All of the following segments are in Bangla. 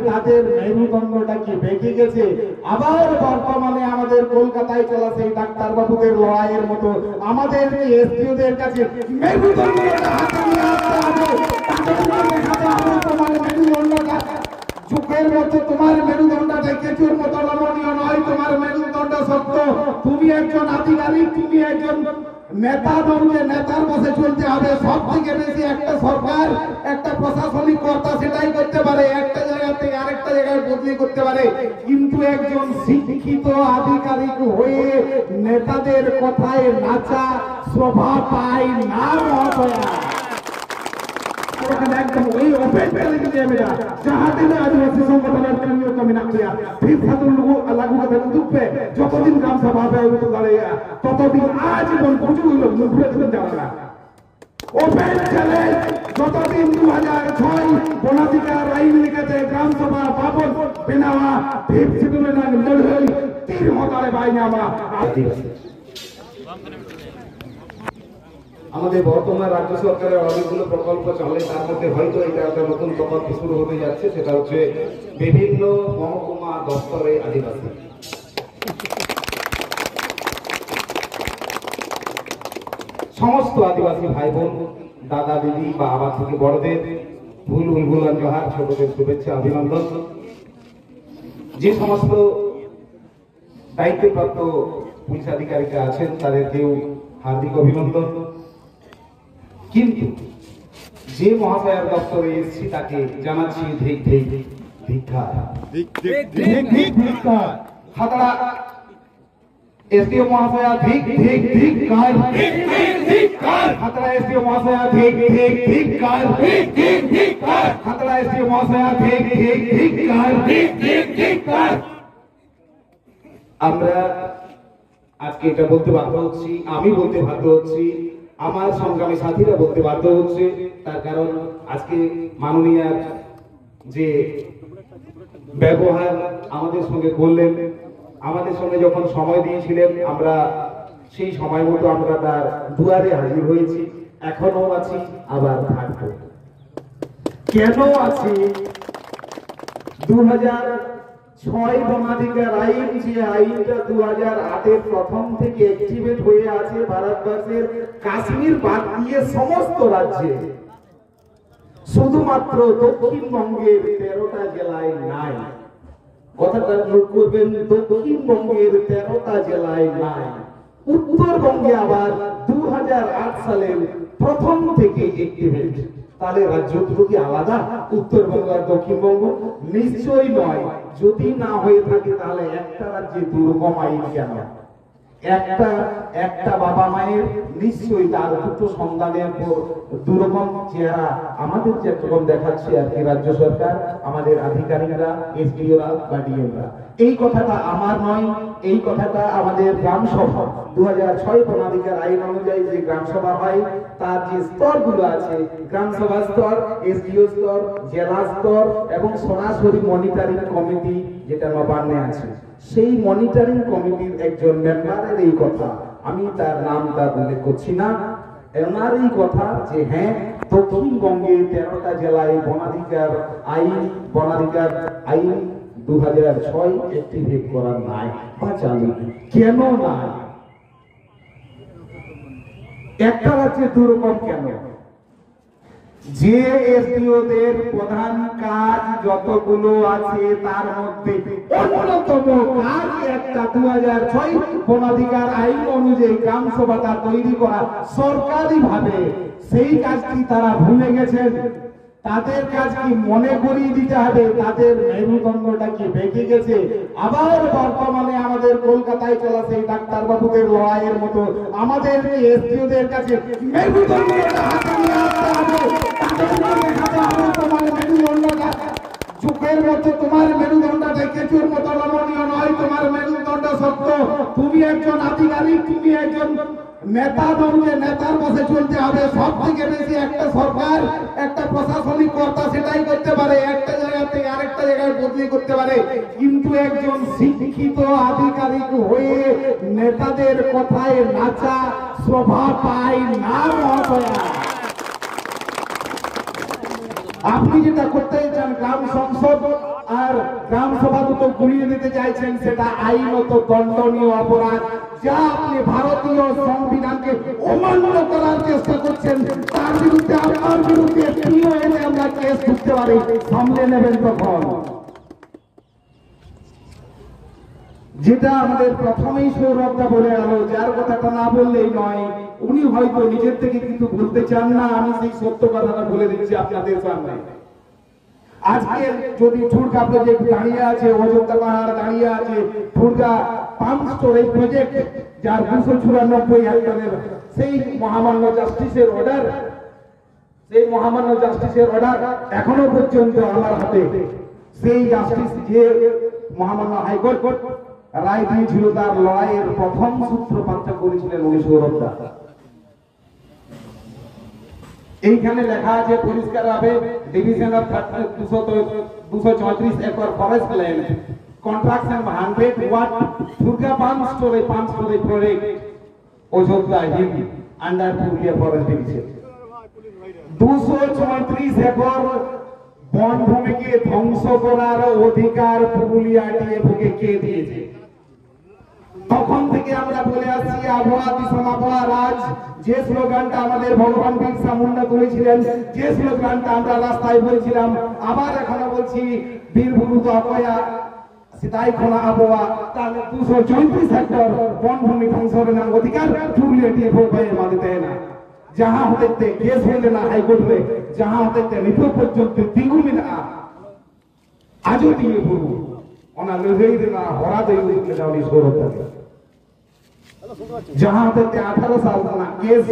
তাদের মেরুদণ্ডটা কি বেঁকে গেছে। আবার বর্তমানে আমাদের কলকাতায় চলা সেই ডাক্তার বাবুদের লড়াইয়ের মতো আমাদের এসপিওদের কাছে মেরুদণ্ডটা হাতে নিয়ে আসতে হবে। তোমার মেরুদণ্ডটা চোখের মধ্যে তোমার মেরুদণ্ডটা কেঁচুর মতো নমনীয় নয়, তোমার মেরুদণ্ড শক্ত। তুমি একজন আধিকারিক, তুমি একজন নেতা নয়, নেতার বসে চলতে হবে। সব থেকে বেশি একটা সরকার, একটা প্রশাসনিক কর্তা সেটাই করতে পারে, একটা জায়গা থেকে আরেকটা জায়গায় বদলি করতে পারে। কিন্তু একজন শিক্ষিত আধিকারিক হয়ে নেতাদের কথায় নাচা শোভা পায় না মহোদয়া। একদম ওই ওপেন মেरा जहां दिन आदिवासी संगठन कर्मियों का मिना किया फिर साधु लागू करते दुखे যতদিন গ্রাম সভা হবে দাঁড়িয়ে ততদিন আজীবন প্রচুর লোক ঘুরে ঘুরে যাওয়া ওপেন চ্যালেঞ্জ। যতদিন 2006 বনাধিকার আইন লিখেছে গ্রাম সভা পাবন বেনাওয়া ফির শিডিউলে না লড়াই তীর মতারে বাইনামা আদিবাসী। আমাদের বর্তমান রাজ্য সরকারের অনেকগুলো প্রকল্প চলে, তার মধ্যে হয়তো এটা একটা নতুন প্রকল্প শুরু হতে যাচ্ছে, সেটা হচ্ছে বিভিন্ন মহকুমা দপ্তরে আদিবাসী। সমস্ত আদিবাসী ভাই বোন, দাদা দিদি বা আবার থেকে বড়দের ভুল জোহার, ছোটদের শুভেচ্ছা অভিনন্দন। যে সমস্ত দায়িত্বপ্রাপ্ত পুলিশ আধিকারিকরা আছেন তাদেরকেও হার্দিক অভিনন্দন। কিন্তু যে মহাশয়ের দপ্তরে এসেছি তাকে জানাচ্ছি খাতড়া এসডিও মহাশয়া খাতড়া এসডিও মহাশয়া খাতড়া এসডিও মহাশয়া আমরা আজকে এটা বলতে বাধ্য হচ্ছি, আমি বলতে বাধ্য হচ্ছি, আমার সংগ্রামী সাথীরা বলতে বাধ্য হচ্ছে। তার কারণ আজকে মাননীয় যে ব্যবহার আমাদের সঙ্গে করলেন, আমাদের সঙ্গে যখন সময় দিয়েছিলেন আমরা সেই সময় মতো আমরা তার দুয়ারে হাজির হয়েছি, এখনো আছি, আবার থাকবো। কেন আছি? 2006 বনাধিকার আইন, যে আইনটা 2008 প্রথম থেকে অ্যাক্টিভেট হয়ে আছে ভারতবর্ষের কাশ্মীর বাদ দিয়ে সমস্ত রাজ্যে, শুধুমাত্র দক্ষিণবঙ্গের 13টা জেলায় নাই। কথাটা নোট করবেন, দক্ষিণবঙ্গের 13টা জেলায় নাই। উত্তরবঙ্গে আবার 2008 সালের প্রথম থেকে অ্যাক্টিভেট। তাহলে রাজ্য দুটো কি আলাদা? উত্তরবঙ্গ আর দক্ষিণবঙ্গ? নিশ্চয়ই নয়। যদি না হয়ে থাকে তাহলে একটা রাজ্যে দুরকম আইন কেন? একটা বাবা মায়ের নিশ্চয়ই তার দুটো সন্তানের দুরকম চেহারা আমাদের যেরকম দেখাচ্ছে আর কি রাজ্য সরকার, আমাদের আধিকারিকরা, এসডিওরা বা ডিএমরা। এই কথাটা আমার নয়, এই কথাটা আমাদের গ্রাম সভা 2006 বনাধিকার আইন অনুযায়ী যে গ্রাম সভা হয় তার যে স্তরগুলো আছে, গ্রাম সভা স্তর, এসডিও স্তর, জেলা স্তর এবং সরাসরি মনিটরিং কমিটি যেটা নবান্নে আছে, সেই মনিটরিং কমিটির একজন মেম্বারের এই কথা, আমি তার নাম তার উল্লেখ করছি না, এনার এই কথা যে হ্যাঁ দক্ষিণবঙ্গে 13টা জেলায় বনাধিকার আইন 2006 অ্যাক্টিভেট করা নাই বা চালু। কেন নাই? একটা রাজ্যে দুরকম কেন? যে এসডিওদের প্রধান কাজ যতগুলো আছে তার মধ্যে অন্যতম কাজ একটা 2006 বনাধিকার আইন অনুযায়ী গ্রাম সভাটা তৈরি করা সরকারি ভাবে, সেই কাজটি তারা ভুলে গেছেন। তাদের কাজ কি মনে করিয়ে দিতে হবে, তাদের মেরুদণ্ডটা কি বেঁকে গেছে। আবার বর্তমানে আমাদের কলকাতায় চলা সেই ডাক্তার বাবুদের লড়াইয়ের মতো আমাদের এসডিওদের কাছে মেরুদণ্ডটা হাতে নিয়ে আসতে হবে। তোমার মেরুদণ্ডটা চোখের মধ্যে, তোমার মেরুদণ্ডটা কেঁচুর মতো নমনীয় নয়, তোমার মেরুদণ্ড শক্ত। তুমি একজন আধিকারিক, তুমি একজন নেতা নয়, নেতার বসে চলতে হবে। সব থেকে বেশি একটা সরকার, একটা প্রশাসনিক কর্তা সেটাই করতে পারে, একটা জায়গা থেকে আরেকটা জায়গায় বদলি করতে পারে। কিন্তু একজন শিক্ষিত আধিকারিক হয়ে নেতাদের কথায় নাচা শোভা পায় না মহোদয়া। আপনি যেটা করতে চান গ্রাম সংসদ ঘুরিয়ে দিতে চাইছেন সেটা আইনত দণ্ডনীয় অপরাধ। যা আপনি ভারতীয় সংবিধানকে অমান্য করার চেষ্টা করছেন তার বিরুদ্ধে আপনার বিরুদ্ধে এনে আমরা কেস করতে পারি, সামলে নেবেন তখন। যেটা আমাদের প্রথমেই সৌরভটা বলে গেল, যার কথাটা না বললেই নয়, উনি হয়তো নিজের থেকে কিন্তু বলতে চান না, আমি সেই সত্য কথাটা বলে দিচ্ছি আপনাদের সামনে। আজকে যদি ঠুরকা প্রজেক্ট দাঁড়িয়ে আছে, অযোধ্যা পাহাড় দাঁড়িয়ে আছে, ঠুরকা পাম্প স্টোরেজ প্রজেক্ট যার 294 হেক্টরের, সেই মহামান্য জাস্টিসের অর্ডার, সেই মহামান্য জাস্টিসের অর্ডার এখনো পর্যন্ত আমার হাতে। সেই জাস্টিস যে মহামান্য হাইকোর্ট রায় দিয়েছিল, তার লড়াইয়ের প্রথম সূত্রপাত করেছিলেন উনি সৌরভদা। এইখানে লেখা আছে পরিষ্কার ভাবে, division of 234 acre forest land, construction 100 watt Turga pump storage project Ayodhya hill under Purulia forest division. 234 acre বনভূমিকে ধ্বংস করার অধিকার পুরুলিয়া ডিএফওকে কে দিয়েছে? তখন থেকে আমরা বলে আসছি আবহাওয়া দিশম আবহাওয়া রাজ, যে স্লোগানটা আমাদের ভগবান বিরসা মুন্ডা তুলেছিলেন, যে স্লোগানটা আমরা রাস্তায় বলছিলাম, আবার এখনো বলছি বীরভূত অপয়া সিতাই খোলা আবহাওয়া, তাহলে 234 হেক্টর বনভূমি ধ্বংসের অধিকার পুরুলিয়া ডিএফও মানে দেয় না। जहां होते केस होले ना हाईकोर्ट रे, जहां होते नितो पर्यंत दिगु मिना आजो दिए पुरु ओना लड़ाई रे ना हरा दे ले जावनी सोरत থাকে। जहां होते 18 साल ना केस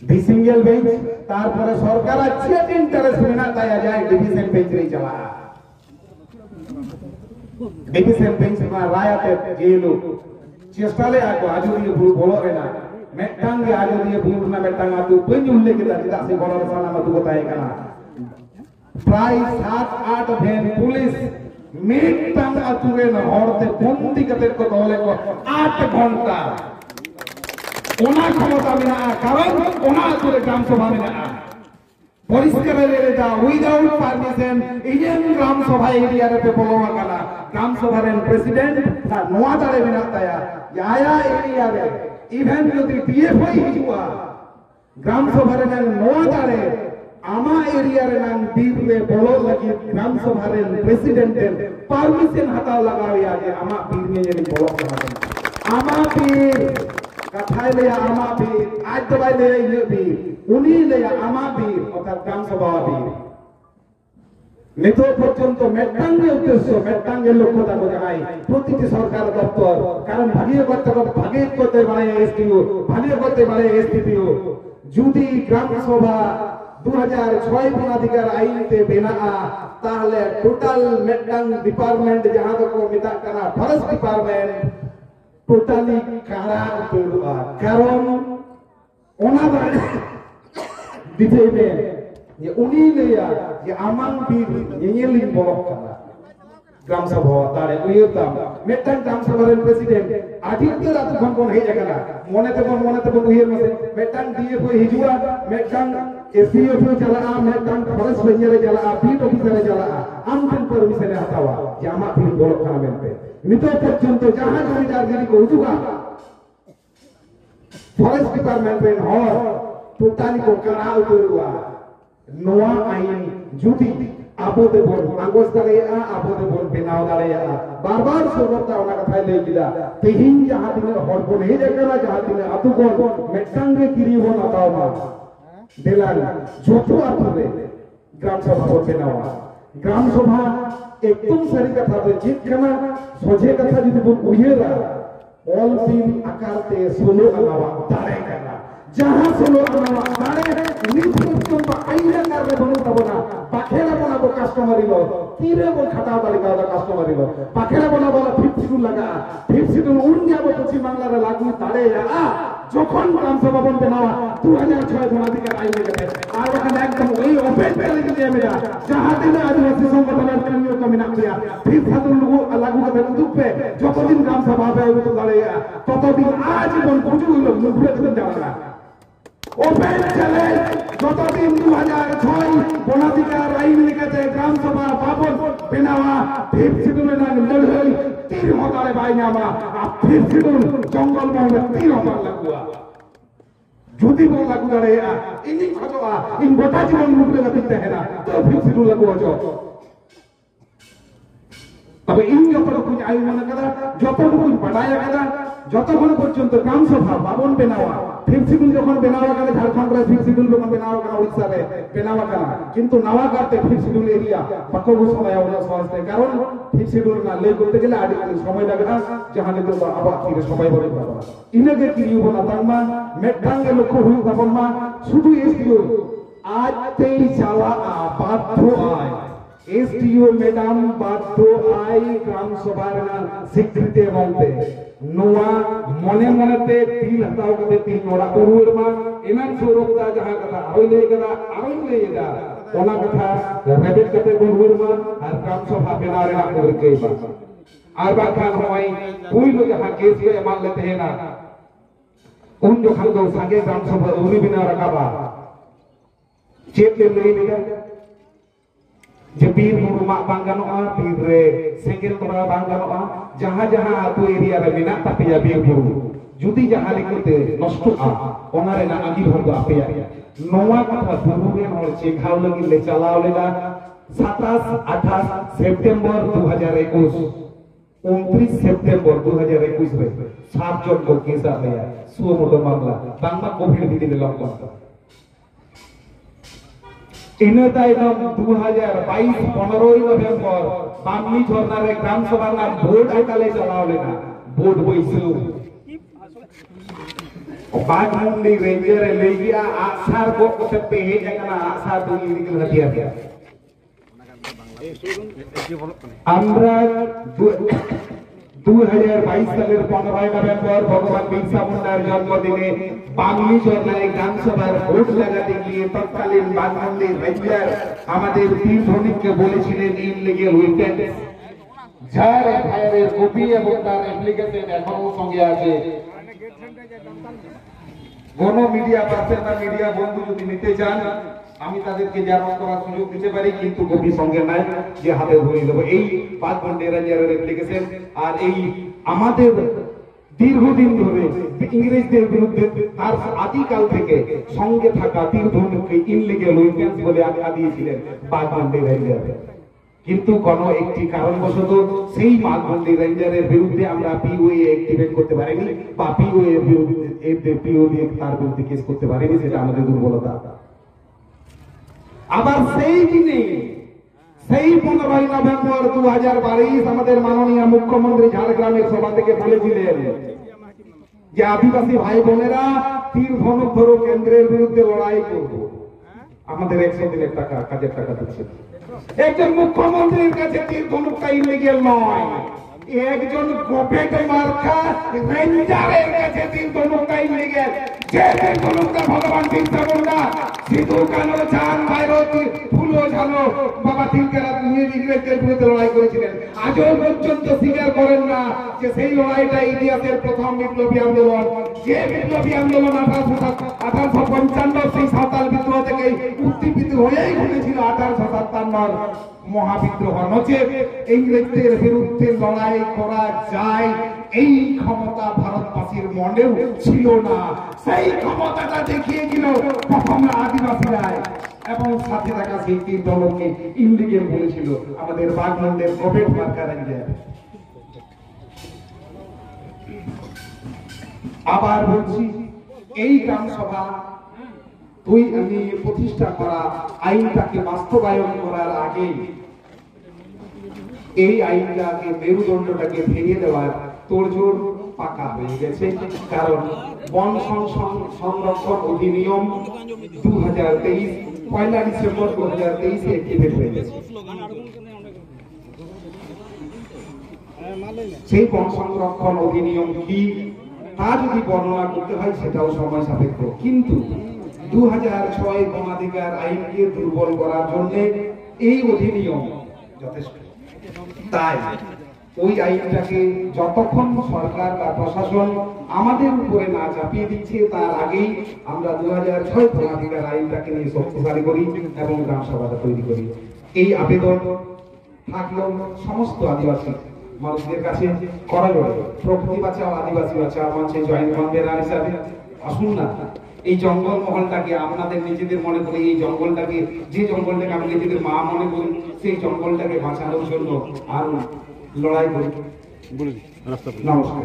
দি সিঙ্গেল বেঞ্চ, তারপরে সরকার আছে ইন্টারেস্ট বিনা তায়া যায় ডিভিশন বেঞ্চ রে চলা। ডিভিশন বেঞ্চ না রায়াতে জেলো চেষ্টালে আগো আজো দিয়ে পুরু বলো রে না মেটাং গে আজো দিয়ে পুরু না মেটাং আতু বন্ধ উল্লে কে দাদা সে বড় সানা মত बताए কানা প্রায় 7-8 ভেন পুলিশ মেটাং আতু রে না হরতে বন্দি কতে কো দলে কো 8 ঘন্টা ওনা ক্ষমতা মেনা, কারণ ওনা আতু রে গ্রাম সভা মেনা পরিষ্কার রে দা উইদাউট পারমিশন ইজেন গ্রাম সভা এরিয়া রে বলওয়া কানা গ্রাম সভার প্রেসিডেন্ট তা নোয়া তারে মেনা তায়া আয়া এরিয়া রে ইভেন যদি টিএফ হই হিজুয়া গ্রাম সভার নাম নোয়া তারে আমা এরিয়া রে নাম বীর রে বলো লাগি গ্রাম সভার প্রেসিডেন্টের পারমিশন হাতাও লাগাইয়া যে আমা বীর নিয়ে যে বলো আমা বীর কথায় লে আমা বীর আজ তো ভাই লে ইয়ে বীর উনি লে আমা বীর অর্থাৎ গ্রাম সভা বীর নিতো পর্যন্ত মেটাঙ্গের উদ্দেশ্য মেটাঙ্গের লক্ষ্যটা বোঝায় প্রতিটি সরকার দপ্তর, কারণ ভাগিয়ে করতে পারে এসডিও, ভাগিয়ে করতে পারে এসডিপিও। যদি গ্রাম সভা 2006 বনাধিকার আইনতে বেনা তাহলে টোটাল মেটাং ডিপার্টমেন্ট যাহা তো মেটা কানা ফরেস্ট ডিপার্টমেন্ট টোটালি কারা উঠা, কারণ ওনাদের দিতে যে উনি লেয়া যে আমান বীর নিয়েলিন বলক কানা গ্রাম সভা তারে উইতাম মেটাং গ্রাম সভার প্রেসিডেন্ট আদিত্য রাত কোন হে জায়গা মনেতে বন উইয়ের মতে মেটাং দিয়ে কই হিজুয়া মেটাং এসিএফ চলা মেটাং ফরেস্ট রেঞ্জারে চলা বিট অফিসারে চলা আমজন পারমিশনে হাতাওয়া যে আমা বীর বলক কানা মেনতে নিতো পর্যন্ত যাহা জমিদারগিরি কো উজুগা ফরেস্ট ডিপার্টমেন্ট में और टोटाली को करा उतरवा নোয়া আইন যদি আপদে বল আগস্ট দাঁড়াইয়া আপদে বল বেনাও দাঁড়াইয়া বারবার সর্বদা ওনা কথাই লই গিলা তেহিন যাহা দিনে হরবন হে জায়গা যাহা দিনে আতুগণ মেটাঙ্গে কিরিবো না তাও না দেলান যত আতুরে গ্রাম সভা করতে নেওয়া গ্রাম সভা একদম সারি কথা যে কেনা সোজে কথা যদি বল উইয়েরা অল দিন আকারতে 16 আনাওয়া দাঁড়াই কেনা जहां से लोग हमारे नित्य तो आईना करने बनो तब ना पाखेरा बना वो कस्टमर लो तीरे वो खाता वाली का कस्टमर लो पाखेरा बना वाला 50 लगा 50 उन जाबो पश्चिम बांग्ला रे लागू तारे आ যখন গ্রাম সভা বন বেনাওয়া 2006 বনাধিকার আইনে গেছে আর ওখানে একদম ওই ওপেন করে দিয়ে মেরা জাহাদিনে আদিবাসী সংগঠনের কর্মীও কমি না কিয়া ফির সাথে লাগু করে দুপে যতদিন গ্রাম সভা হবে ওই তো দাঁড়িয়ে ততদিন আজীবন কুচু হলো ঘুরে ঘুরে যাওয়া না ওপেন চ্যালেঞ্জ যতদিন 2006 বনাধিকার আইন লিখেছে গ্রাম সভা বাবদ বেনাওয়া ফিরসিদুল না লড়াই 3000 বাইনামা আর ফিরসিদুল জঙ্গল মহলে 3000 লাগুয়া যদি বল লাগু দাঁড়ে ইনি খজবা ইন গোটা জীবন মুখে দিতে হেনা তো ফিরসিদুল লাগু আছো তবে ইন যতটুকু আই মনে করা যতটুকু বাড়ায়া করা যতক্ষণ পর্যন্ত গ্রাম সভা বাবন বেনাওয়া ফিরসিদুল যখন বেনাওয়া করে ঝাড়খণ্ডের ফিরসিদুল যখন বেনাওয়া করে উড়িষ্যাতে বেনাওয়া করা কিন্তু নাওয়া করতে ফিরসিদুল এরিয়া পাকবু সময় আমরা সহজতে কারণ ফিরসিদুল না লে করতে গেলে আড়ি সময় লাগে না জাহানে তো আবার ফিরে সবাই বলে পারবা ইনাকে কি নিব না তাংমা মেট্রাঙ্গে লক্ষ্য হই তাপমা শুধু এসডিও আজতেই যাওয়া বাধ্য আয় এসডিও ম্যাডাম বাধ্য আই গ্রাম সভার স্বীকৃতি বলতে নোয়া মনে মনেতে তিল হতাও কতে তিল নোড়া উরুর মা এনান সুরক্তা যাহা কথা আইলে গদা আইলে গদা ওনা কথা রেবেট কতে উরুর মা আর গ্রাম সভা বেনারে না করে কে বা আর বাখান হয় পুইলো যাহা কেস লে মান लेते हैं ना उन जो खान दो संगे ग्राम सभा उरी बिना रकाबा चेक ले लेगा যে বীর বুরু মা বাঙ্গানোয়া বীর রে সেঙ্গেল তোরা বাঙ্গানোয়া যাহা যাহা আতু এরিয়া রে মেনা তাপিয়া বীর বুরু যদি যাহা লিখতে নষ্ট আ ওনারে না আগি হতো আপিয়া নোয়া কথা বুরু রে হল চেখাও লাগি লে চালাও লেলা 27 28 সেপ্টেম্বর 2021 29 সেপ্টেম্বর 2021 রে 7 জন को केस आ गया सुमोटो मामला बांग्ला कोविड विधि ले लॉकडाउन इनदाइनम 2022 15 नवंबर बामनी झरनारे ग्राम सभा ना बोर्ड आइताले चलावले ना बोर्ड बइसलो बागमुंडी रेंजर ले गया आसार को कते हे जकना आसार तो इलिगल हथियार दिया আমরা 2022 সালের 15 নভেম্বর ভগবান বিরসা মুন্ডার জন্মদিনে বামনি ঝরনায় গ্রাম সভার ভোট লাগাতে গিয়ে তৎকালীন বাগমুন্ডি রেঞ্জার আমাদের বীর ধনিককে বলেছিলেন ইনলিগেল উইকেন্ড যার ফায়ারের কপি এবং তার অ্যাপ্লিকেশন এখনো সঙ্গে আছে কোন মিডিয়া পার্সন বা মিডিয়া বন্ধু যদি নিতে চান আমি তাদেরকে জানার করার সুযোগ দিতে পারি কিন্তু কপি সঙ্গে নাই যে হাতে ধরে দেব এই বাগমুন্ডি রেঞ্জারের অ্যাপ্লিকেশন আর এই আমাদের দীর্ঘদিন ধরে ইংরেজদের বিরুদ্ধে তার আদিকাল থেকে সঙ্গে থাকা তীরধনুককে ইনলিগেল উইকেন্স বলে আখ্যা দিয়েছিলেন বাগমুন্ডি রেঞ্জার কিন্তু কোন একটি কারণবশত সেই বাগমুন্ডি রেঞ্জারের বিরুদ্ধে আমরা পিওএ অ্যাক্টিভেট করতে পারিনি বা পিওএ এর বিরুদ্ধে পিও দিয়ে তার বিরুদ্ধে কেস করতে পারিনি সেটা আমাদের দুর্বলতা আবার সেই দিনে সেই 15 নভেম্বর 2022 আমাদের মাননীয় মুখ্যমন্ত্রী ঝাড়গ্রামের সভা থেকে বলেছিলেন যে আদিবাসী ভাই বোনেরা তীর ধনুক ধরো কেন্দ্রের বিরুদ্ধে লড়াই করব আমাদের 100 দিনের টাকা কাজের টাকা দিচ্ছে একজন মুখ্যমন্ত্রীর কাছে তীর ধনুকটা ইলিগেল নয় একজন গোপেট মার্কা রেঞ্জারের কাছে তীর ধনুকটা ইলিগেল যে তীর ধনুকটা ভগবান বিরসা মুন্ডা সিধু কানো চান ভাইরতি ফুলো ঝালো বাবা তিলকেরা নিয়ে ইংরেজদের বিরুদ্ধে লড়াই করেছিলেন আজও পর্যন্ত স্বীকার করেন না যে সেই লড়াইটা ইতিহাসের প্রথম বিপ্লবী আন্দোলন যে বিপ্লবী আন্দোলন 1855 সেই সাঁওতাল বিদ্রোহ থেকে উদ্দীপিত হয়েই ঘটেছিল 1857 মহাবিদ্রোহ নচেত ইংরেজদের বিরুদ্ধে লড়াই করা যায় এই ক্ষমতা ভারতবাসীর মনেও ছিল না সেই ক্ষমতাটা দেখিয়েছিল প্রথম আদিবাসীরা এবং সাথে থাকা সেই তীর ধনুককে ইনলিগেল বলেছিল আমাদের বাগমুন্ডের গোপেট মার্কা রেঞ্জার আবার বলছি এই গ্রাম সভা আমি প্রতিষ্ঠা করা আইনটাকে বাস্তবায়ন করার আগে এই আইনটাকে মেরুদণ্ডটাকে ভেঙে দেওয়ার তোড়জোড় পাকা হয়ে গেছে কারণ বন সংরক্ষণ অধিনিয়ম 2023 পয়লা ডিসেম্বর 2023 অ্যাক্টিভেট হয়ে গেছে সেই বন সংরক্ষণ অধিনিয়ম কি তা যদি বর্ণনা করতে হয় সেটাও সময় সাপেক্ষ কিন্তু 2006 বনাধিকার আইনকে দুর্বল করার জন্য এই অধিনিয়ম যথেষ্ট তাই ওই আইনটাকে যতক্ষণ সরকার বা প্রশাসন আমাদের উপরে না চাপিয়ে দিচ্ছে তার আগেই আমরা 2006 বনাধিকার আইনটাকে নিয়ে শক্তিশালী করি এবং গ্রাম সভাটা তৈরি করি এই আবেদন থাকলেও সমস্ত আদিবাসী মানুষদের কাছে করা যাবে প্রকৃতি বাঁচাও আদিবাসী বাঁচাও মঞ্চে জয়েন্ট কনভেনার হিসাবে আসুন না এই জঙ্গল মহলটাকে আপনাদের নিজেদের মনে করে এই জঙ্গলটাকে যে জঙ্গলটাকে আমি নিজেদের মা মনে করি সেই জঙ্গলটাকে বাঁচানোর জন্য আর লড়াই করি। নমস্কার।